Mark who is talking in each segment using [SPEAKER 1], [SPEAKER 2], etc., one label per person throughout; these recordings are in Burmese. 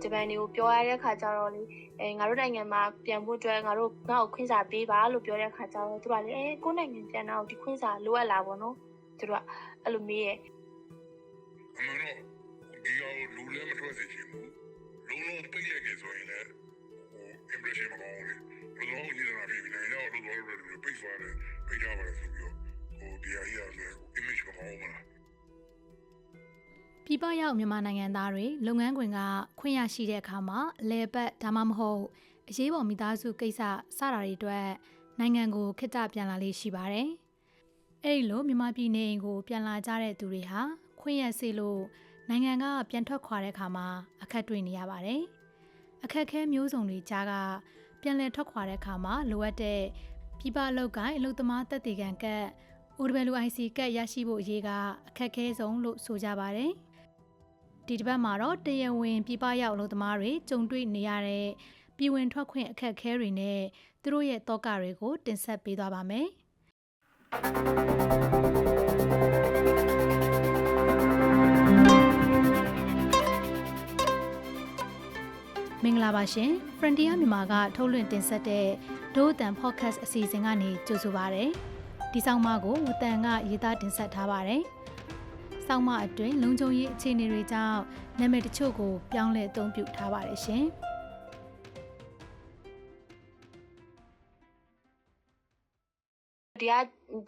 [SPEAKER 1] ဂျပန်တွေကိုပြောရတဲ့ခါကျတော့လေငါတို့နိုင်ငံမှာပြန်ဖို့အတွက်ငါ့ကိုခွင့်စာပေးပါလို့ပြောတဲ့ခါကျတော့သူကလေကိုယ့်နိုင်ငံပြန်တော့ဒီခွင့်စာလိုအပ်လားပေါ့နော်သူတို့ကအဲ့လိုမေးရဲ့
[SPEAKER 2] အမှန်တော့ဒီဟာကိုလူလည်းမထွက်စေချင်ဘူးလုံးလုံးပိတ်လိုက်ကြဆိုရင်လည်းimpression မကောင်းဘူးလေလုံးလုံးကြီးနေတာဖြစ်ပြီးနိုင်ငံတော့လို့ပိတ်သွားတယ်ပိတ်ကြပါလေဆိုပြီးတော့ဒီဟာကြီးကလည်း image မကောင်းဘူးလား
[SPEAKER 3] ပြည်ပရောက်မြန်မာနိုင်ငံသားတွေလုပ်ငန်းခွင်ကခွင့်ရရှိတဲ့အခါမှာအလဲပတ်ဒါမှမဟုတ်အရေးပေါ်မိသားစုကိစ္စစတာတွေအတွက်နိုင်ငံကိုခေတ္တပြန်လာလေးရှိပါတယ်။အဲ့ဒီလိုမြန်မာပြည်နေအိမ်ကိုပြန်လာကြတဲ့သူတွေဟာခွင့်ရစေလို့နိုင်ငံကပြန်ထွက်ခွာတဲ့အခါမှာအခက်တွေ့နေရပါတယ်။အခက်ခဲမျိုးစုံတွေကြားကပြန်လည်ထွက်ခွာတဲ့အခါမှာလိုအပ်တဲ့ပြည်ပအလုပ်ကိုင်းအလုပ်သမားသက်သေခံကတ် OWIC ကတ်ရရှိဖို့အရေးကအခက်ခဲဆုံးလို့ဆိုကြပါတယ်။ဒီတစ်ပတ်မှာတော့တရားဝင်ပြည်ပရောက်အလုပ်သမားတွေကြုံတွေ့နေရတဲ့ပြည်ဝင်ထွက်ခွင့်အခက်အခဲတွေနဲ့သူတို့ရဲ့သောကတွေကိုတင်ဆက်ပေးသွားပါမယ်။မင်္ဂလာပါရှင် Frontier မြန်မာကထုတ်လွှင့်တင်ဆက်တဲ့ဒို့အတန် podcast အစီအစဉ်ကနေကြိုဆိုပါရစေ။ဒီဆောင်မကိုဝတန်ကရေးသားတင်ဆက်ထားပါတယ်။ဆောင်းမအတွင်းလုံခြုံရေးအခြေအနေတွေကြောင့်နာမည်တချို့ကိုပြောင်းလဲအသုံးပြုထားပါတယ်ရှင်။
[SPEAKER 1] ဒီက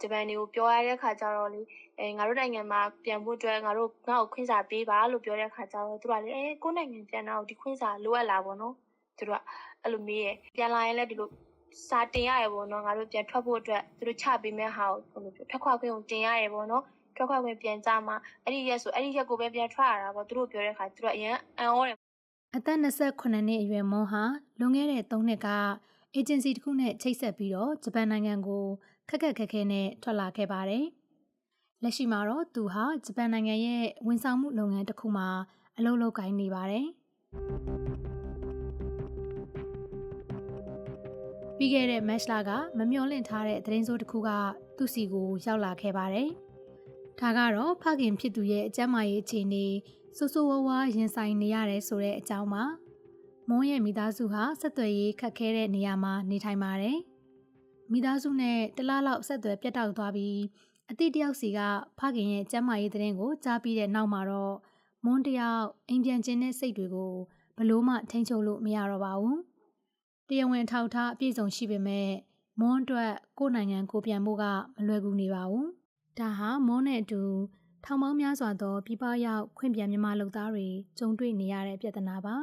[SPEAKER 1] ဂျပန်တွေကိုပြောရတဲ့ခါကျတော့လေငါတို့နိုင်ငံမှာပြန်ဖို့အတွက်ငါ့ကိုခွင့်စာပေးပါလို့ပြောတဲ့ခါကျတော့သူကလေကိုယ့်နိုင်ငံပြန်တော့ဒီခွင့်စာလိုအပ်လားပေါ့နော်သူတို့ကအဲ့လိုမေးရဲ့ပြန်လာရင်လည်းဒီလိုစာတင်ရတယ်ပေါ့နော်ငါတို့ပြန်ထွက်ဖို့အတွက်သူတို့ချပေးမဲ့ဟာကိုထွက်ခွာခွင့်ကိုတင်ရတယ်ပေါ့နော်ထွက်ခွာခွင့်ပြန်ကြမှာအဲ့ဒီရက်ကိုပဲပြန်ထွက်ရတာပေါ့သူတို့ပြောတဲ့ခါသူတို့အရင်အံ့ဩတယ်
[SPEAKER 3] အသက်28နှစ်အရွယ်မွန်ဟာလွန်ခဲ့တဲ့3နှစ်ကအေဂျင်စီတစ်ခုနဲ့ချိတ်ဆက်ပြီးတော့ဂျပန်နိုင်ငံကိုခက်ခဲနဲ့ထွက်လာခဲ့ပါတယ်။လက်ရှိမှာတော့သူဟာဂျပန်နိုင်ငံရဲ့ဝန်ဆောင်မှုလုပ်ငန်းတစ်ခုမှာအလုပ်လုပ်ကိုင်နေပါတယ်။ပြီးခဲ့တဲ့မတ်လကမမျှော်လင့်ထားတဲ့သတင်းစိုးတစ်ခုကသူ့စီကိုရောက်လာခဲ့ပါတယ်။ဒါကတော့ဖခင်ဖြစ်သူရဲ့အကျန်းမာရေးအခြေအနေဆိုးဆိုးဝါးဝါးရင်ဆိုင်နေရတယ်ဆိုတဲ့အကြောင်းပါမွန်းရဲ့မိသားစုဟာဆက်သွယ်ရေးခက်ခဲတဲ့နေရာမှာနေထိုင်ပါတယ်မိသားစုနဲ့တလားလောက်ဆက်သွယ်ပြတ်တောက်သွားပြီးအတိတယောက်စီကဖခင်ရဲ့ကျန်းမာရေးသတင်းကိုကြားပြီးတဲ့နောက်မှာတော့မွန်းတယောက်အိမ်ပြန်ခြင်းတဲ့စိတ်တွေကိုဘလို့မှထိန်းချုပ်လို့မရတော့ပါဘူးတရားဝင်ထောက်ထားအပြည့်စုံရှိပေမဲ့မွန်းအတွက်ကိုယ်နိုင်ငံကိုပြန်ဖို့ကမလွယ်ကူနေပါဘူးဒါဟာမွန်းနဲ့အတူထောင်ပေါင်းများစွာသောပြည်ပရောက်ခွင့်ပြန်မြန်မာလုပ်သားတွေကြုံတွေ့နေရတဲ့ပြဿနာပါ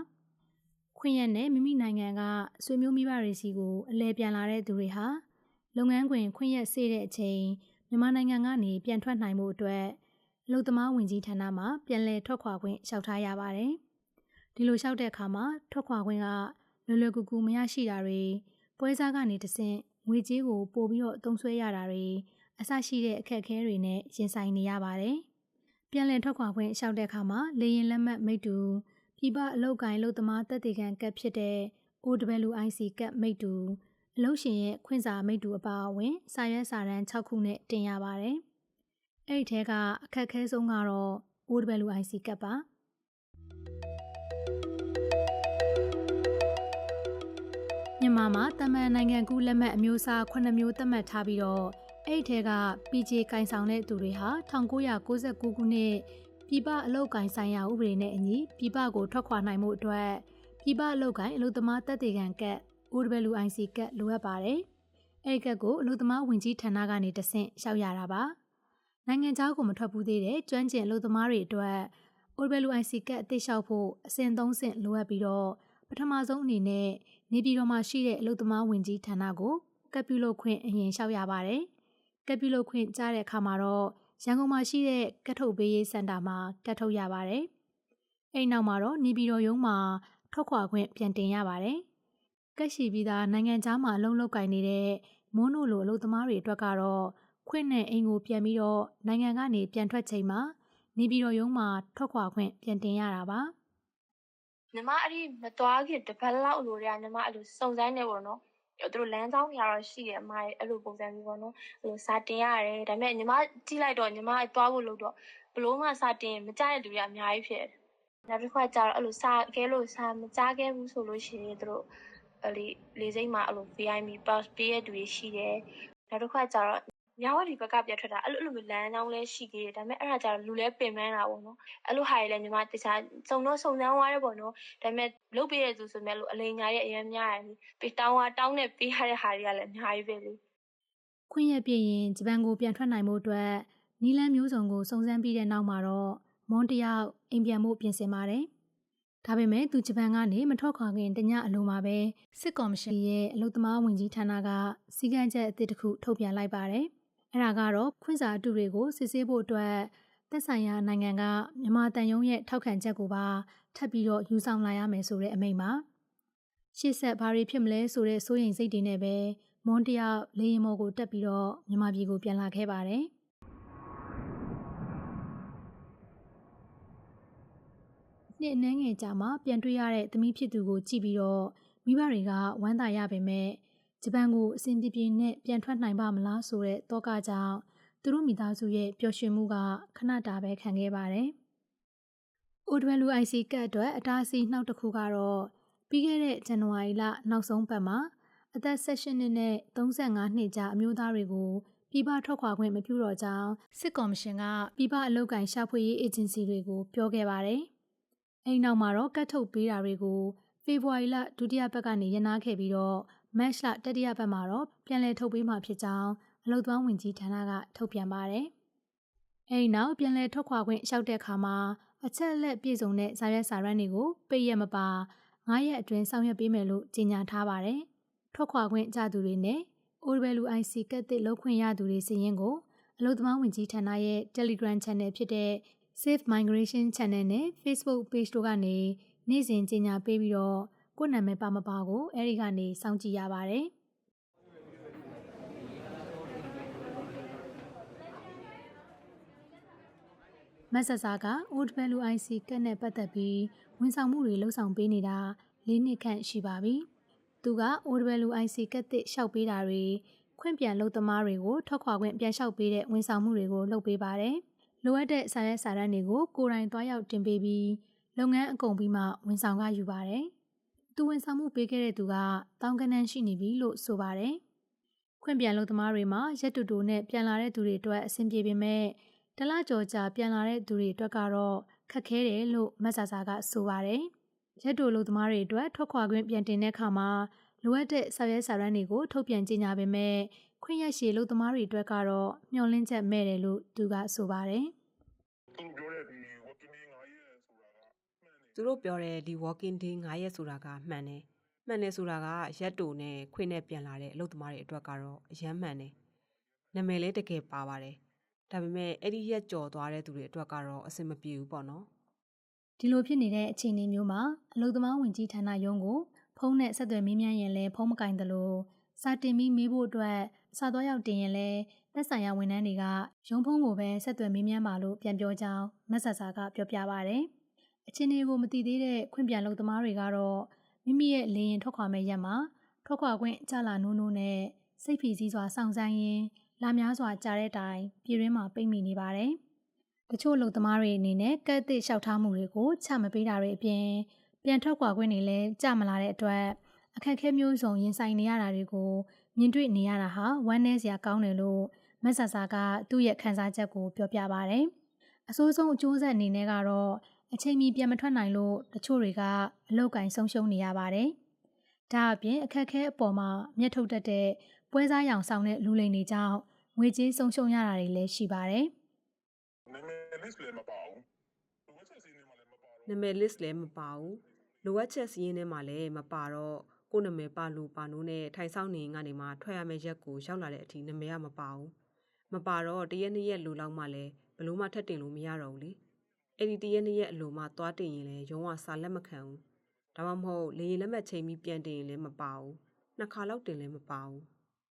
[SPEAKER 3] ခွင့်ရနဲ့မိမိနိုင်ငံကဆွေမျိုးမိဘတွေစီကိုအလဲပြန်လာတဲ့သူတွေဟာလုပ်ငန်းခွင်ခွင့်ရစေတဲ့အချိန်မြန်မာနိုင်ငံကနေပြန်ထွက်နိုင်မှုအတွက်အလုပ်သမားဝင်ကြီးဌာနမှာပြန်လည်ထွက်ခွာခွင့်လျှောက်ထားရပါတယ်ဒီလိုလျှောက်တဲ့အခါမှာထွက်ခွာခွင့်ကလွယ်ကူကူမရရှိတာတွေပွဲစားကနေတဆင့်ငွေကြေးကိုပို့ပြီးတော့သုံးစွဲရတာတွေအဆရှိတဲ့အခက်အခဲတွေနဲ့ရင်ဆိုင်နေရပါတယ်။ပြန်လည်ထွက်ခွာခွင့်လျှောက်တဲ့အခါမှာလေရင်လက်မှတ်မိတ္တူပြည်ပအလုပ်ကိုင်လုပ်သမားသက်သေခံကတ်ဖြစ်တဲ့ OWIC ကတ်မိတ္တူအလုပ်ရှင်ရဲ့ခွင့်စာမိတ္တူအပါအဝင်စာရွက်စာတမ်း6ခုနဲ့တင်ရပါတယ်။အဲ့ဒီထဲကအခက်အခဲဆုံးကတော့ OWIC ကတ်ပါမြန်မာမှာတမန်နိုင်ငံကူးလက်မှတ်အမျိုးအစား9မျိုးသတ်မှတ်ထားပြီးတော့အဲ့ဒီထဲက PJ ကင်ဆောင်တဲ့သူတွေဟာ1999ခုနှစ်ပြည်ပအလုပ်ကိုင်ဆိုင်ရာဥပဒေနဲ့အညီပြည်ပကိုထွက်ခွာနိုင်မှုအတွက်ပြည်ပအလုပ်ကိုင်အလုပ်သမားသက်သေခံကတ် OWIC ကတ်လိုအပ်ပါတယ်။အဲ့ဒီကတ်ကိုအလုပ်သမားဝင်ကြီးဌာနကနေတဆင့်လျှောက်ရတာပါ။နိုင်ငံခြားကိုမထွက်ဘူးသေးတဲ့ကျွမ်းကျင်အလုပ်သမားတွေအတွက် OWIC ကတ်အသစ်လျှောက်ဖို့အဆင့်3ဆင့်လိုအပ်ပြီးတော့ပထမဆုံးအနေနဲ့နေပြည်တော်မှာရှိတဲ့အလုပ်သမားဝင်ကြီးဌာနကိုကတ်ပြုလုပ်ခွင့်အရင်လျှောက်ရပါတယ်။ကတ်ပြုလုပ်ခွင့်ကြားတဲ့အခါမှာတော့ရန်ကုန်မှာရှိတဲ့ကတ်ထုတ်ပေးရေးစင်တာမှာကတ်ထုတ်ရပါတယ်။အဲ့နောက်မှာတော့နေပြည်တော်ရုံးမှာထွက်ခွာခွင့်ပြန်တင်ရပါတယ်။ကတ်ရှိပြီးသားနိုင်ငံခြားမှာအလုပ်လုပ်ကိုင်နေတဲ့မွန်းတို့လိုအလုပ်သမားတွေအတွက်ကတော့ခွင့်နဲ့အိမ်ကိုပြန်ပြီးတော့နိုင်ငံကနေပြန်ထွက်ချိန်မှာနေပြည်တော်ရုံးမှာထွက်ခွာခွင့်ပြန်တင်ရတာပါ
[SPEAKER 1] ညီမအဲ့ဒီမသွားခင်တစ်ပတ်လောက်လိုတဲ့ညီမအဲ့လိုစုံစမ်းနေပေါ့နော်သူတို့လမ်းကြောင်းတွေကတော့ရှိတယ်အမရဲ့အဲ့လိုပုံစံမျိုးပေါ့နော်အဲ့လိုစာတင်ရတယ်ဒါပေမဲ့ညီမကြည့်လိုက်တော့ညီမသွားဖို့လို့တော့ဘလို့မှစာတင်မကြတဲ့လူတွေအများကြီးဖြစ်တယ် နောက်တစ်ခါကျတော့အဲ့လိုစာခဲလို့စာမကြားခဲ့ဘူးဆိုလို့ရှိရင်သူတို့လေစိမ့်မှာအဲ့လို VIP pass ပေးရတူတွေရှိတယ်နောက်တစ်ခါကျတော့ညဝတီဘက်ကပြတ်ထွက်တာအဲ့လိုမျိုးလမ်းကြောင်းလဲရှိသေးတယ်ဒါပေမဲ့အဲ့ဒါကျတော့လူလဲပင်ပန်းတာပေါ့နော်အဲ့လိုဟာတွေလည်းညီမတခြားစုံစမ်းသွားတယ်ပေါ့နော်ဒါပေမဲ့လုတ်ပေးရသူဆိုမဲ့လို့အလိန်ညာရဲ့အရင်များတယ်ပြီးတောင်းနဲ့ပေးရတဲ့ဟာတွေကလည်းအများကြီးပဲလေ
[SPEAKER 3] ခွင့်ရပြည့်ရင်ဂျပန်ကိုပြန်ထွက်နိုင်မှုအတွက်နီလန်းမျိုးစုံကိုစုံစမ်းပြီးတဲ့နောက်မှာတော့မွန်တယောက်အိမ်ပြန်မှုပြင်ဆင်ပါတယ်။ဒါပေမဲ့သူဂျပန်ကနေမထွက်ခွာခင်တညအလိုမှာပဲစစ်ကော်မရှင်ရဲ့အလုပ်သမားဝန်ကြီးဌာနကစီကံချက်အသစ်တစ်ခုထုတ်ပြန်လိုက်ပါတယ်။အဲ့ဒါကတော့ခွင့်စာအတုတွေကိုစစ်ဆေးဖို့အတွက်သက်ဆိုင်ရာနိုင်ငံကမြန်မာတန်ယုံရဲ့ထောက်ခံချက်ကိုပါထပ်ပြီးတော့ယူဆောင်လာရမယ်ဆိုတဲ့အမိန့်ပါ။ရှေ့ဆက်ဘာတွေဖြစ်မလဲဆိုတဲ့စိုးရိမ်စိတ်တွေနဲ့ပဲမွန်တယောက်လေရင်မော်ကိုတက်ပြီးတော့မြန်မာပြည်ကိုပြန်လာခဲ့ပါတယ်။နှစ်အနည်းငယ်ကြာမှပြန်တွေ့ရတဲ့သမီးဖြစ်သူကိုကြည့်ပြီးတော့မိဘတွေကဝမ်းသာရပေမဲ့ဂျပန်ကိုအစဉ်ပြေပြေနဲ့ပြန်ထွက်နိုင်ပါမလားဆိုတဲ့သောကကြောင့်သူတို့မိသားစုရဲ့ပျော်ရွှင်မှုကခဏတာပဲခံခဲ့ပါတယ်။ OWIC ကတ်အတွက်အတားအဆီးနောက်တစ်ခုကတော့ပြီးခဲ့တဲ့ဇန်နဝါရီလနောက်ဆုံးပတ်မှာအသက်16နှစ်နဲ့35နှစ်ကြာအမျိုးသားတွေကိုပြည်ပထွက်ခွာခွင့်မပြုတော့ကြောင်းစစ်ကော်မရှင်ကပြည်ပအလုပ်ကိုင်ရှာဖွေရေးအေဂျင်စီတွေကိုပြောခဲ့ပါတယ်။အဲဒီနောက်မှာတော့ကတ်ထုတ်ပေးတာတွေကိုဖေဖော်ဝါရီလဒုတိယပတ်ကနေရပ်နားခဲ့ပြီးတော့မတ်လတတိယပတ်မှာတော့ပြန်လည်ထုတ်ပေးမှာဖြစ်ကြောင်းအလုပ်သမားဝန်ကြီးဌာနကထုတ်ပြန်ပါတယ်။အဲဒီနောက်ပြန်လည်ထွက်ခွာခွင့်လျှောက်တဲ့အခါမှာအချက်အလက်ပြည့်စုံတဲ့စာရွက်စာတမ်းတွေကိုပိတ်ရက်မပါ9ရက်အတွင်းဆောင်ရွက်ပေးမယ်လို့ကြေညာထားပါတယ်။ထွက်ခွာခွင့်ကြသူတွေနဲ့ OWIC ကတ်သစ်လုပ်ခွင့်ရသူတွေစီရင်ကိုအလုပ်သမားဝန်ကြီးဌာနရဲ့ Telegram Channel ဖြစ်တဲ့ Safe Migration Channel နဲ့ Facebook Page တို့ကနေနေ့စဉ်ကြေညာပေးပြီးတော့ကိုယ့်နာမည်ပါမပါကိုအဲဒီကနေစောင့်ကြည့်ရပါတယ်။မဆဆာက OWIC ကတ်နဲ့ပတ်သက်ပြီးဝန်ဆောင်မှုတွေလှုပ်ဆောင်ပေးနေတာ4နှစ်ခန့်ရှိပါပြီ။သူက OWIC ကတ်သစ်လျှောက်ပေးတာတွေခွင့်ပြန်လုပ်သမားတွေကိုထွက်ခွာခွင့်ပြန်လျှောက်ပေးတဲ့ဝန်ဆောင်မှုတွေကိုလုပ်ပေးပါတယ်။လိုအပ်တဲ့စာရွက်စာတမ်းတွေကိုကိုယ်တိုင်သွားရောက်တင်ပေးပြီးလုပ်ငန်းအကုန်ပြီးမှဝန်ဆောင်ခယူပါတယ်။သူဝန်ဆောင်မှုပေးခဲ့တဲ့သူကတောင်းကနန်းရှိနေပြီလို့ဆိုပါတယ်။ခွင့်ပြန်လုပ်သမားတွေမှာရက်တူတူနဲ့ပြန်လာတဲ့သူတွေအတွက်အဆင်ပြေပေမဲ့တလကျော်ကြာပြန်လာတဲ့သူတွေအတွက်ကတော့ခက်ခဲတယ်လို့မဆာဆာကဆိုပါတယ်။ရက်တူလုပ်သမားတွေအတွက်ထွက်ခွာခွင့်ပြန်တင်တဲ့အခါမှာလိုအပ်တဲ့စာရွက်စာတမ်းတွေကိုထုတ်ပြန်ကြေညာပေမဲ့ခွင့်ရရှိလုပ်သမားတွေအတွက်ကတော့မျှော်လင့်ချက်မဲ့တယ်လို့သူကဆိုပါတယ်
[SPEAKER 2] သူတို့ပြောတဲ့ဒီ working day 9ရက်ဆိုတာကမှန်တယ်။မှန်တယ်ဆိုတာကရက်တူနဲ့ခွင့်နဲ့ပြန်လာတဲ့အလုပ်သမားတွေအတွက်ကတော့အယမ်းမှန်တယ်။နာမည်လည်းတကယ်ပါပါတယ်။ဒါပေမဲ့အဲ့ဒီရက်ကြော်သွားတဲ့သူတွေအတွက်ကတော့အဆင်မပြေဘူးပေါ့နော်
[SPEAKER 3] ။ဒီလိုဖြစ်နေတဲ့အခြေအနေမျိုးမှာအလုပ်သမားဝန်ကြီးဌာနရုံးကိုဖုန်းနဲ့ဆက်သွယ်မေးမြန်းရင်လည်းဖုန်းမကင်သလိုစာတင်ပြီးမေးဖို့အတွက်စာသွားရောက်တင်ရင်လည်းသက်ဆိုင်ရာဝန်ထမ်းတွေကရုံးဖုန်းကိုပဲဆက်သွယ်မေးမြန်းပါလို့ပြန်ပြောကြောင်းမဆာဆာကပြောပြပါရတယ်။အခြေအနေကိုမသိသေးတဲ့ခွင့်ပြန်လုပ်သမားတွေကတော့မိမိရဲ့လေရင်ထွက်ခွာမဲ့ရက်မှာထွက်ခွာခွင့်ကြလာနိုးနိုးနဲ့စိတ်ဖိစီးစွာစောင့်ဆိုင်းရင်းလာများစွာကြားတဲ့တိုင်ပြည်တွင်းမှာပိတ်မိနေပါတယ်။တချို့လုပ်သမားတွေအနေနဲ့ကတ်သစ်လျှောက်ထားမှုတွေကိုချမပေးတာတွေအပြင်ပြန်ထွက်ခွာခွင့်တွေလည်းကြမလာတဲ့အတွက်အခက်အခဲမျိုးစုံရင်ဆိုင်နေရတာတွေကိုမြင်တွေ့နေရတာဟာဝမ်းနည်းစရာကောင်းတယ်လို့မဆာဆာကသူ့ရဲ့ခံစားချက်ကိုပြောပြပါဗျ။အဆိုးဆုံးအကျိုးဆက်အနေနဲ့ကတော့အချိန်မီပြန်မထွက်နိုင်လို့တချို့တွေကအလောက်ကိုင်းဆုံးရှုံးနေရပါတယ်။ဒါအပြင်အခက်အခဲအပေါ်မှာမျက်ထုတ်တတ်တဲ့ပွဲစားရောင်ဆောင်တဲ့လူလိမ်တွေကြောင့်ငွေကြေးဆုံးရှုံးရတာတွေလည်းရှိပါတယ်
[SPEAKER 2] ။နာမည် list လည်းမပါဘူး။နာမည် list လည်းမပါဘူး။လိုအပ်ချက်စီးရင်ထဲမှာလည်းမပါတော့ကိုယ်နာမည်ပါလို့ပါနိုးနဲ့ထိုင်ဆောင်နေကနေမှထွက်ရမယ့်ရက်ကိုရောက်လာတဲ့အထိနာမည်ကမပါဘူး။မပါတော့တရက်နှစ်ရက်လိုလောက်မှလည်းဘလို့မှထပ်တင်လို့မရတော့ဘူးလေ။အဲ့ဒီတရက်နှစ်ရက်အလိုမှသွားတင်ရင်လည်းရုံးကစာလက်မခံဘူး။ဒါမှမဟုတ်လေရင်လက်မှတ်ချိန်ပြီးပြန်တင်ရင်လည်းမပါဘူး။နှစ်ခါလောက်တင်လည်းမပါဘူး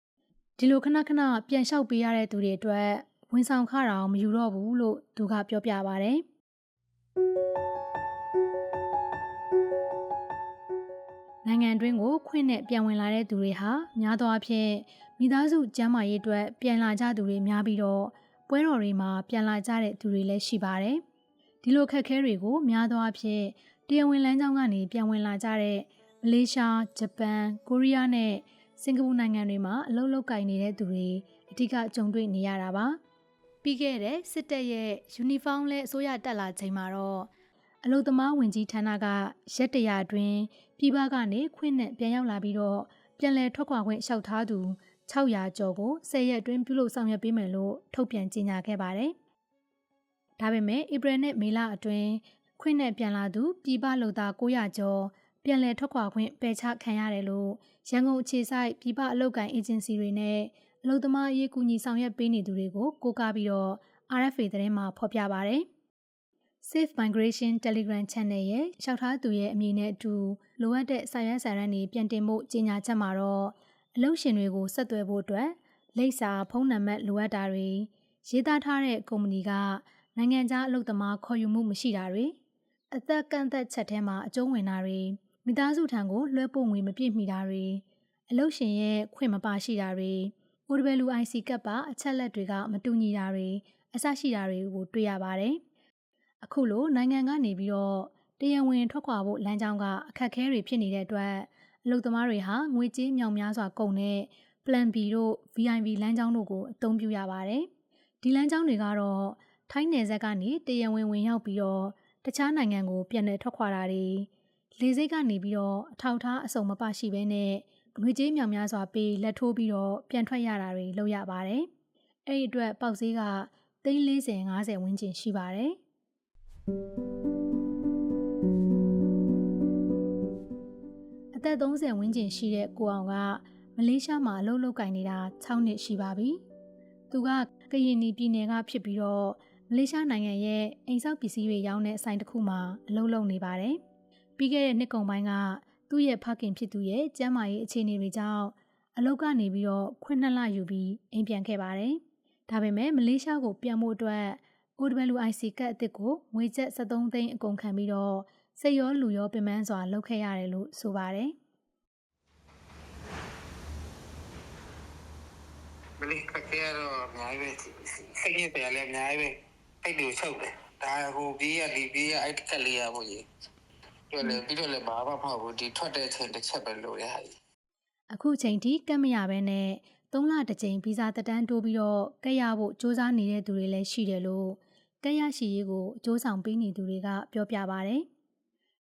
[SPEAKER 3] ။ဒီလိုခဏခဏပြန်လျှောက်ပေးရတဲ့သူတွေအတွက်ဝန်ဆောင်ခတောင်မယူတော့ဘူးလို့သူကပြောပြပါဗျ။နိုင်ငံတွင်းကိုခွင့်နဲ့ပြန်ဝင်လာတဲ့သူတွေဟာများသောအားဖြင့်မိသားစုကျန်းမာရေးအတွက်ပြန်လာကြသူတွေများပြီးတော့ပွဲတော်တွေမှာပြန်လာကြတဲ့သူတွေလည်းရှိပါတယ်။ ဒီလိုခက်ခဲတွေကိုများသောအားဖြင့်တရားဝင်လမ်းကြောင်းကနေပြန်ဝင်လာကြတဲ့မလေးရှားဂျပန်ကိုရီးယားနဲ့စင်ကာပူနိုင်ငံတွေမှာအလုပ်လုပ်ကိုင်နေတဲ့သူတွေအဓိကကြုံတွေ့နေရတာပါပြီးခဲ့တဲ့စစ်တပ်ရဲ့ယူနီဖောင်းและအစိုးရတက်လာချိန်မှာတော့အလုပ်သမားဝင်ကြီးဌာနကရက်တရာအတွင်းပြည်ပကနေခွင့်နဲ့ပြန်ရောက်လာပြီးတော့ပြန်လည်ထွက်ခွာခွင့်လျှောက်ထားသူ600ကျော်ကို10ရက်အတွင်းပြုလုပ်ဆောင်ရွက်ပေးမယ်လို့ထုတ်ပြန်ကြေညာခဲ့ပါတယ်။ဒါပေမဲ့ဧပြီနဲ့မေလအတွင်းခွင့်နဲ့ပြန်လာသူပြည်ပလုပ်သား900ကျော်ပြန်လည်ထွက်ခွာခွင့်ပယ်ချခံရတယ်လို့ရန်ကုန်အခြေစိုက်ပြည်ပအလုပ်ကိုင်အေဂျင်စီတွေနဲ့အလုပ်သမားအရေးကူညီဆောင်ရွက်ပေးနေသူတွေကိုကိုးကားပြီးတော့ RFA သတင်းမှာဖော်ပြပါတယ်။ Safe Migration Telegram Channel ရဲ့လျှောက်ထားသူရဲ့အမည်နဲ့အတူလိုအပ်တဲ့စာရွက်စာတမ်းတွေပြန်တင်ဖို့ကြေညာချက်မှာတော့အလုပ်ရှင်တွေကိုဆက်သွယ်ဖို့အတွက်လိပ်စာဖုန်းနံပါတ်လိုအပ်တာတွေရေးသားထားတဲ့ကုမ္ပဏီကနိုင်ငံခြားအလုပ်သမားခေါ်ယူမှုမရှိတာတွေအသက်ကန့်သက်ချက်ထဲမှာအကျုံးဝင်တာတွေမိသားစုထံကိုလွှဲပို့ငွေမပြည့်မီတာတွေအလုပ်ရှင်ရဲ့ခွင့်မပါရှိတာတွေ OWIC ကပ်ပါအချက်လက်တွေကမတူညီတာတွေအစရှိတာတွေကိုတွေ့ရပါတယ်။အခုလိုနိုင်ငံကနေပြီးတော့တရားဝင်ထွက်ခွာဖို့လမ်းကြောင်းကအခက်အခဲတွေဖြစ်နေတဲ့အတွက်အလုပ်သမားတွေဟာငွေကြေးမြောက်များစွာကုန်တဲ့ Plan B တို့ VIP လမ်းကြောင်းတို့ကိုအသုံးပြုရပါတယ်။ဒီလမ်းကြောင်းတွေကတော့ထိုင်းနယ်စပ်ကနေတရားဝင်ရောက်ပြီးတော့တခြားနိုင်ငံကိုပြန်လည်ထွက်ခွာတာတွေလေဆိပ်ကနေပြီးတော့အထောက်အထားအစုံမပါရှိဘဲနဲ့ငွေကြေးမြောက်များစွာပေးလက်ထိုးပြီးတော့ပြန်ထွက်ရတာတွေလုပ်ရပါတယ်။အဲ့ဒီအတွက်ပေါက်ဈေးက340-50ဝန်းကျင်ရှိပါတယ်။အသက်30ဝန်းကျင်ရှိတဲ့ကိုအောင်ကမလေးရှားမှာအလုပ်လုပ်ကိုင်နေတာ6နှစ်ရှိပါပြီ။သူကကရင်ပြည်နယ်ကဖြစ်ပြီးတော့မလေးရှားနိုင်ငံရဲ့အိမ်ဆောက်ပစ္စည်းတွေရောင်းတဲ့အဆိုင်တစ်ခုမှာအလုပ်လုပ်နေပါတယ်။ပြီးခဲ့တဲ့နှစ်ကုန်ပိုင်းကသူ့ရဲ့ဖခင်ဖြစ်သူရဲ့ကျန်းမာရေးအခြေအနေတွေကြောင့်အလုပ်ကနေပြီးတော့ခွင့်2လယူပြီးအိမ်ပြန်ခဲ့ပါတယ်။ဒါပေမဲ့မလေးရှားကိုပြန်ဖို့အတွက် OWIC ကတ်အသစ်ကိုငွေကျပ်73သိန်းအကုန်ခံပြီးတော့စိတ်ရောလူရောပင်ပန်းစွာလုပ်ခဲ့ရတယ်လို့ဆိုပါတယ်။
[SPEAKER 4] မလေးကကဲတော့အများကြီးပဲစိတ်ညစ်တယ်လည်းအများကြီးပဲအဲ့လိုချုပ်တယ်ဒါဟိုပြီးရဒီပြီးရအဲ့ကလေးရဖို့ကြီးပြီးတော့လည်းဘာမှမဟုတ်ဘူးဒီထွက်တဲ့အချိန်တစ်ချက်ပဲလို့ရဟာကြီး
[SPEAKER 3] အခုချိန်ထိကတ်မရဘဲနဲ့3လတစ်ကြိမ်ဗီဇာတက်တန်းတိုးပြီးတော့ကတ်ရဖို့စ조사နေတဲ့သူတွေလည်းရှိတယ်လို့ကတ်ရရှိရေးကိုအကျိုးဆောင်ပေးနေသူတွေကပြောပြပါတယ်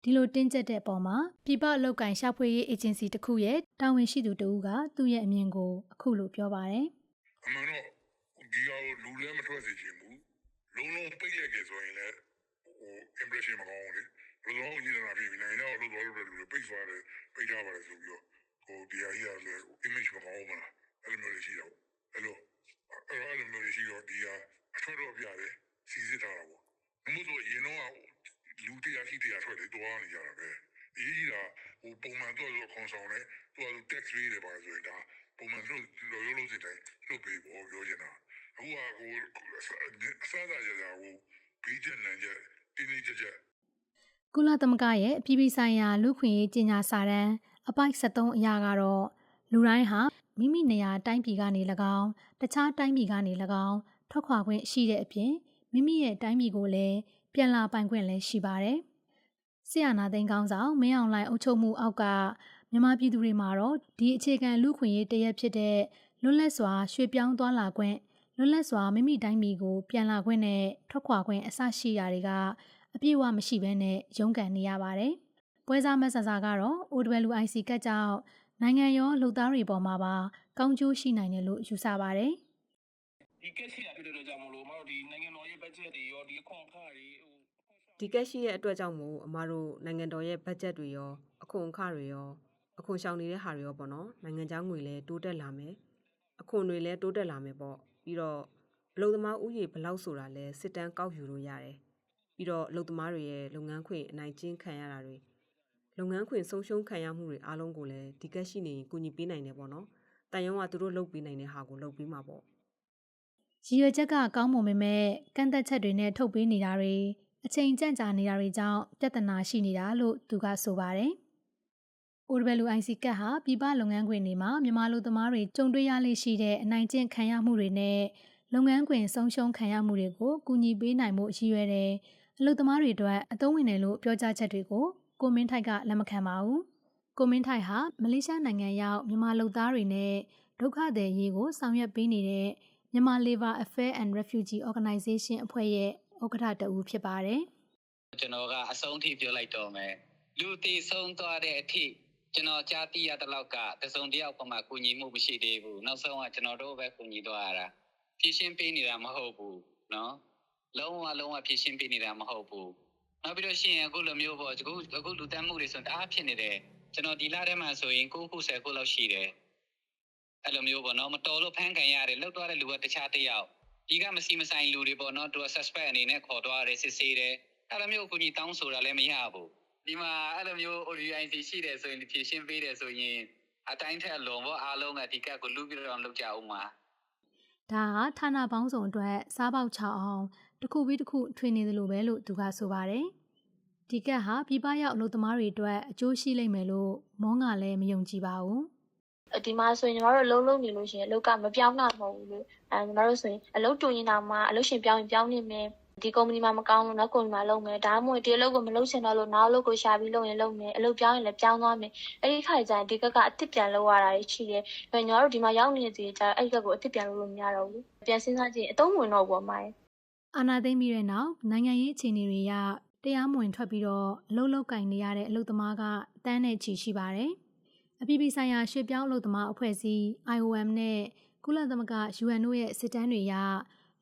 [SPEAKER 3] ဒီလိုတင်းကျပ်တဲ့အပေါ်မှာပြည်ပအလုပ်ကိုင်ရှာဖွေရေးအေဂျင်စီတစ်ခုရဲ့တာဝန်ရှိသူတဦးကသူ့ရဲ့အမြင်ကိုအခုလိုပြောပါတယ်
[SPEAKER 2] အမှန်တော့ဒီဟာကိုလူလည်းမထွက်စေချင်ဘူးလုံးလုံးပိတ်လိုက်ကြဆိုရင်လည်းimpression မကောင်းဘူးလေဘယ်လိုမှညနေလာပြီနိုင်ငံတော့လို့တော့လို့ပိတ်သွားတယ်ပိတ်ထားပါတယ်ဆိုပြီးတော့ဒီဟာကြီးကလည်း image မကောင်းဘူးလားအဲ့လိုမျိုးရှိတော့အဲ့လိုမျိုးရှိတော့ဒီဟာအထွတ်တော့ပြတယ်စီစစ်ထားတာပေါ့မှုဆိုရင်တော့လူတရားရှိတရားထွက်တယ်တွားနေကြတာပဲအရေးကြီးတာပုံမှန်တော့ခွန်ဆောင်တယ်သူက tax rate တွေပါဆိုရင်ဒါပုံမှန်လို့ရိုးလို့စစ်တိုင်းလွတ်ပေးဖို့ပြောနေတာအခုကအစားအစာရတာကိုဘေးကျန်နိုင်ကြတင်းနေကြ
[SPEAKER 3] ကုလသမဂ္ဂရဲ့အပြည်ပြည်ဆိုင်ရာလူခွင့်ရေးကြေညာစာတမ်းအပိုက်73အရာကတော့လူတိုင်းဟာမိမိနေရာတိုင်းပြည်ကနေ၎င်းတခြားတိုင်းပြည်ကနေ၎င်းထွက်ခွာခွင့်ရှိတဲ့အပြင်မိမိရဲ့တိုင်းပြည်ကိုလည်းပြန်လာပိုင်ခွင့်လည်းရှိပါတယ်။ဆီယနာသိန်းကောင်းဆောင်မင်းအောင်လှိုင်အုပ်ချုပ်မှုအောက်ကမြန်မာပြည်သူတွေမှာတော့ဒီအခြေခံလူခွင့်ရေးတရက်ဖြစ်တဲ့လွတ်လပ်စွာရွှေ့ပြောင်းသွားလာခွင့်လွတ်လပ်စွာမိမိတိုင်းပြည်ကိုပြန်လာခွင့်နဲ့ထွက်ခွာခွင့်အစရှိတာတွေကအပြည့်အဝမရှိဘဲနဲ့ရုန်းကန်နေရပါတယ်။ပွဲစားမဆန်စာကတော့ OWIC ကတ်ကြောင့်နိုင်ငံရောလူသားတွေပေါ်မှာပါကောင်းကျိုးရှိနိုင်တယ်လို့ယူဆပါတယ်
[SPEAKER 4] ။ဒီကက်ရှိရတဲ့အတွက်ကြောင့်မလို့မတို့ဒီနိုင်ငံတော်ရဲ့ budget တွေရောဒီအခွန်အခတွေ
[SPEAKER 5] ဒီကက်ရှိရဲ့အတွက်ကြောင့်မို့အမတို့နိုင်ငံတော်ရဲ့ budget တွေရောအခွန်အခတွေရောအခွန်ရှောင်နေတဲ့ဟာတွေရောပေါ့နော်နိုင်ငံခြားငွေလည်းတိုးတက်လာမယ်အခွန်တွေလည်းတိုးတက်လာမယ်ပေါ့ပြီးတော့အလုပ်သမားဥယေဘလောက်ဆိုတာလဲစစ်တမ်းကောက်ယူလို့ရတယ်ပြီးတော့အလုပ်သမားတွေရဲ့လုပ်ငန်းခွင်အနိုင်ကျင့်ခံရတာတွေလုပ်ငန်းခွင်ဆုံးရှုံးခံရမှုတွေအားလုံးကိုလည်းဒီကက်ရှိနေရင်ကူညီပေးနိုင်တယ်ပေါ့နော်တန်ရုံးကသူတို့လုပ်ပေးနိုင်တဲ့ဟာကိုလုပ်ပေးမှာပေါ့
[SPEAKER 3] ရည်ရွယ်ချက်ကကောင်းမွန်ပေမဲ့ကန့်သက်ချက်တွေနဲ့ထုတ်ပေးနေတာတွေအချိန်ကြန့်ကြာနေတာတွေကြောင့်ပြဿနာရှိနေတာလို့သူကဆိုပါတယ်။ OWIC ကတ်ဟာပြည်ပလုပ်ငန်းခွင်တွေမှာမြန်မာလူသမားတွေကြုံတွေ့ရလေရှိတဲ့အနိုင်ကျင့်ခံရမှုတွေနဲ့လုပ်ငန်းခွင်ဆုံးရှုံးခံရမှုတွေကိုကူညီပေးနိုင်မှုရည်ရွယ်တဲ့ အလုပ်သမားတွေအတွက်အသုံးဝင်တယ်လို့ပြောကြားချက်တွေကိုကိုမင်းထိုက်ကလက်မခံပါဘူးကိုမင်းထိုက်ဟာမလေးရှားနိုင်ငံရောက်မြန်မာလုပ်သားတွေနဲ့ဒုက္ခသည်ရေးကိုဆောင်ရွက်ပေးနေတဲ့မြန်မာ Labor Affairs and Refugee Organization အဖွဲ့ရဲ့ဥက္ကဋ္ဌတဦးဖြစ်ပါတယ်
[SPEAKER 4] ကျွန်တော်ကအဆုံးထိပြောလိုက်တော့မယ်လူတည်ဆုံးသွားတဲ့အထိကျွန်တော်ကြားသိရတဲ့လောက်ကတစုံတယောက်မှကူညီမှုမရှိသေးဘူးနောက်ဆုံးကကျွန်တော်တို့ပဲကူညီသွားရတာဖြည့်ရှင်းပေးနေတာမဟုတ်ဘူးနော်လုံးဝဖြည့်ရှင်းပေးနေတာမဟုတ်ဘူးနောက်ပြီးတော့ရှိရင်အခုလိုမျိုးပေါ့အခုလူတန်းမှုတွေဆိုတအားဖြစ်နေတယ်ကျွန်တော်ဒီလထဲမှာဆိုရင်9ခု10ခုလောက်ရှိတယ်အဲ့လိုမျိုးပေါ့နော်မတော်လို့ဖမ်းခံရတယ်လောက်သွားတဲ့လူကတခြားတစ်ယောက်ဒီကမစီမဆိုင်လူတွေပေါ့နော်သူက suspect အနေနဲ့ခေါ်သွားတယ်စစ်ဆေးတယ်အဲ့လိုမျိုးကိုကြီးတောင်းဆိုတာလည်းမရဘူးဒီမှာအဲ့လိုမျိုး OIC ရှိတယ်ဆိုရင်ဖြည့်ရှင်းပေးတယ်ဆိုရင်အတိုင်းထက်လွန်ပေါ့အားလုံးကဒီကကိုလူပြီးတော့လုပ်ကြအောင်ပါ
[SPEAKER 3] ဒါဟာဌာနပေါင်းစုံအတွက်စားပေါက်ချအောင်တစ်ခုပြီးတစ်ခုထွေနေတယ်လို့ပဲလို့သူကဆိုပါတယ်ဒီကက်ဟာပြည်ပရောက်အလုပ်သမားတွေအတွက်အကျိုးရှိလိမ့်မယ်လို့မောင်းကလည်းမယုံကြည်ပါဘူး
[SPEAKER 1] ဒီမှာဆိုရင်ညီမတို့လုံးနေလို့ရှိရင်အလုပ်ကမပြောင်းတာမဟုတ်ဘူးလေညီမတို့ဆိုရင်အလုပ်တူရင်တောင်မှအလုပ်ရှင်ပြောင်းနေမယ်ဒီကုမ္ပဏီမှာမကောင်းလို့နောက်ကုမ္ပဏီမှာလုပ်မယ်ဒါမှမဟုတ်ဒီအလုပ်ကိုမလုပ်ချင်တော့လို့နောက်အလုပ်ကိုရှာပြီးလုပ်ရင်လုပ်မယ်အလုပ်ပြောင်းရင်လည်းပြောင်းသွားမယ်အဲ့ဒီခါကျရင်ဒီကက်ကအစ်စ်ပြန်လုပ်ရတာရှိတယ်ညီမတို့ဒီမှာရောက်နေတဲ့စီကျတော့အဲ့ဒီကက်ကိုအစ်စ်ပြန်လုပ်လို့မရတော့ဘူးပြန်စဉ်းစားကြည့်အသုံးဝင်တော့ဘောမိုင်း
[SPEAKER 3] အာဏာသိမ်းပြီးတဲ့နောက်နိုင်ငံရေးအခြေအနေတွေအရတရားမဝင်ထွက်ပြီးတော့အလုပ်လုပ်ကင်နေရတဲ့အလုပ်သမားကတန်းနဲ့ချီရှိပါတယ်အပြည်ပြည်ဆိုင်ရာရွှေ့ပြောင်းအလုပ်သမားအဖွဲ့အစည်း IOM နဲ့ကုလသမဂ္ဂ UN တို့ရဲ့စစ်တမ်းတွေအရ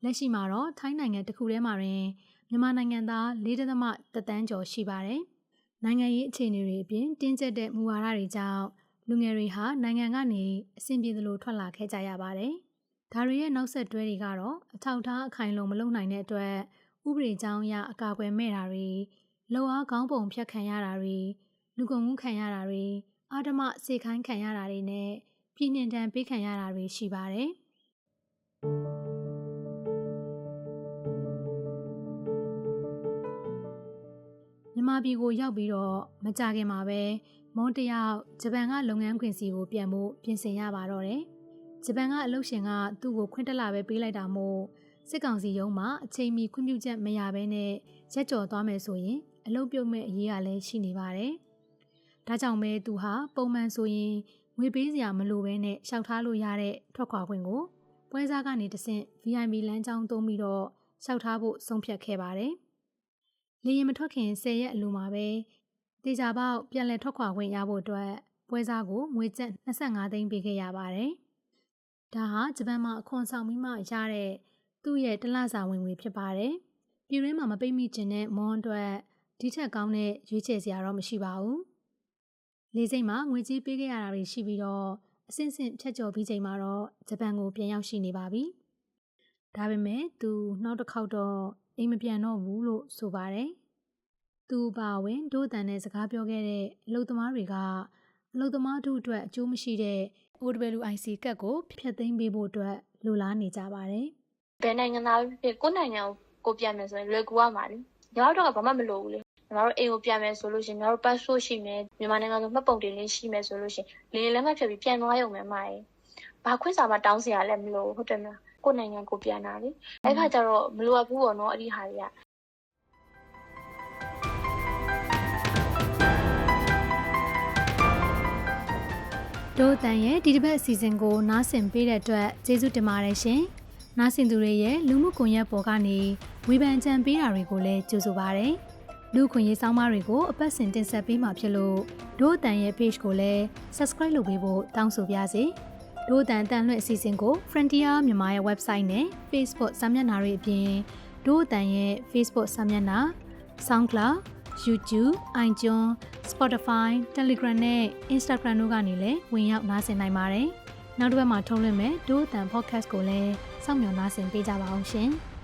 [SPEAKER 3] လက်ရှိမှာတော့ထိုင်းနိုင်ငံတစ်ခုထဲမှာတွင်မြန်မာနိုင်ငံသား 4.1 သန်းကျော်ရှိပါတယ်။နိုင်ငံရေးအခြေအနေတွေအပြင်တင်းကျပ်တဲ့မူဝါဒတွေကြောင့်လူငယ်တွေဟာနိုင်ငံကနေအဆင်ပြေသလိုထွက်လာခဲ့ကြရပါတယ်။ဒါတွေရဲ့နောက်ဆက်တွဲတွေကတော့အထောက်အထားအခိုင်အလုံမလုပ်နိုင်တဲ့အတွက်ဥပဒေကြောင်းအရအကာအကွယ်မဲ့တာတွေလုပ်အားကောင်းပုံဖြတ်ခံရတာတွေလူကုန်မှုခံရတာတွေအာဓမစေခိုင်းခံရတာတွေနဲ့ပြည်နှင်တန်းပေးခံရတာတွေရှိပါတယ်။မြန်မာပြည်ကိုရောက်ပြီးတော့မကြခင်မှာပဲမွန်တယောက်ဂျပန်ကလုပ်ငန်းခွင်စီကိုပြန်ဖို့ပြင်ဆင်ရပါတော့တယ်။ဂျပန်ကအလုပ်ရှင်ကသူ့ကိုခွင့်တက်လာပဲပေးလိုက်တာမို့စစ်ကောင်စီရုံးမှာအချိန်မီခွင့်ပြုချက်မရဘဲနဲ့ရက်ကျော်သွားမယ်ဆိုရင်အလုပ်ပြုတ်မဲ့အရေးကလည်းရှိနေပါတယ်။ဒါကြောင့်ပဲသူဟာပုံမှန်ဆိုရင်ငွေပေးစရာမလိုဘဲနဲ့ရှောက်ထားလို့ရတဲ့ထွက်ခွာခွင့်ကိုပွဲစားကနေတဆင့် VIP လမ်းကြောင်းသုံးပြီးတော့ရှောက်ထားဖို့ဆုံးဖြတ်ခဲ့ပါတယ်။လေရင်မထွက်ခင်10ရက်အလိုမှာပဲတေချာပေါက်ပြန်လည်ထွက်ခွာခွင့်ရဖို့အတွက်ပွဲစားကိုငွေကျပ်25သိန်းပေးခဲ့ရပါတယ်။ဒါဟာဂျပန်မှာအခွန်ဆောင်ပြီးမှရတဲ့သူ့ရဲ့တလစာဝင်ငွေဖြစ်ပါတယ်။ပြည်တွင်းမှာမပိတ်မိကျင်တဲ့မွန်အတွက်ဒီထက်ကောင်းတဲ့ရွေးချယ်စရာတော့မရှိပါဘူး။လေစိတ်မှာငွေကြေးပေးခဲ့ရတာတွေရှိပြီးတော့အဆင့်ဆင့်ဖြတ်ကျော်ပြီးချိန်မှာတော့ဂျပန်ကိုပြန်ရောက်ရှိနေပါပြီ။ဒါပေမဲ့သူနောက်တစ်ခေါက်တော့အိမ်မပြန်တော့ဘူးလို့ဆိုပါတယ်။သူပါဝင်ဒို့တန်နဲ့စကားပြောခဲ့တဲ့အလုပ်သမားတွေကအလုပ်သမားတို့အတွက်အကျိုးမရှိတဲ့ OWIC ကတ်ကိုဖျက်သိမ်းပေးဖို့အတွက်လိုလားနေကြပါတယ်
[SPEAKER 1] ။ဘယ်နိုင်ငံသားဖြစ်ကိုယ်နိုင်ငံကိုပြန်မယ်ဆိုရင်လွယ်ကူရမှာလေ။ညီမတို့ကဘာမှမလိုဘူးလေ။ညီမတို့အိမ်ကိုပြန်မယ်ဆိုလို့ရှိရင်ညီမတို့ passport ရှိမယ်မြန်မာနိုင်ငံကမှတ်ပုံတင်လေးရှိမယ်ဆိုလို့ရှိရင်လေလက်မှတ်ဖြတ်ပြီးပြန်သွားရုံပဲမှာရယ်။ဘာခွင့်စာမှတောင်းစရာလည်းမလိုဟုတ်တယ်မလား။ကိုယ်နိုင်ငံကိုပြန်တာလေ။အဲ့ခါကျတော့မလိုအပ်ဘူးပေါ့နော်အဲ့ဒီဟာတွေက
[SPEAKER 3] ဒို့တန်ရဲ့ဒီတစ်ပတ်အစီအစဉ်ကိုနားဆင်ပေးတဲ့အတွက်ကျေးဇူးတင်ပါတယ်ရှင်။နားဆင်သူတွေရဲ့လူမှုကွန်ရက်ပေါ်ကနေဝေဖန်ကြံပေးတာတွေကိုလည်းကြိုဆိုပါရစေ။လူခွင့်ရေးဆောင်းပါးတွေကိုအပတ်စဉ်တင်ဆက်ပေးမှာဖြစ်လို့ဒို့တန်ရဲ့ page ကိုလည်း subscribe လုပ်ပေးဖို့တောင်းဆိုပါရစေ။ဒို့တန်တန်လွှင့်အစီအစဉ်ကို Frontier မြန်မာရဲ့ website နဲ့ Facebook စာမျက်နှာတွေအပြင်ဒို့တန်ရဲ့ Facebook စာမျက်နှာ SoundCloud YouTube, iTunes, Spotify, Telegram နဲ့ Instagram တို့ကနေလည်းဝင်ရောက်နားဆင်နိုင်ပါတယ်။နောက်တစ်ပတ်မှာထုတ်လွှင့်မယ်ဒို့တန် podcast ကိုလည်းစောင့်မျှော်နားဆင်ပေးကြပါအောင်ရှင်။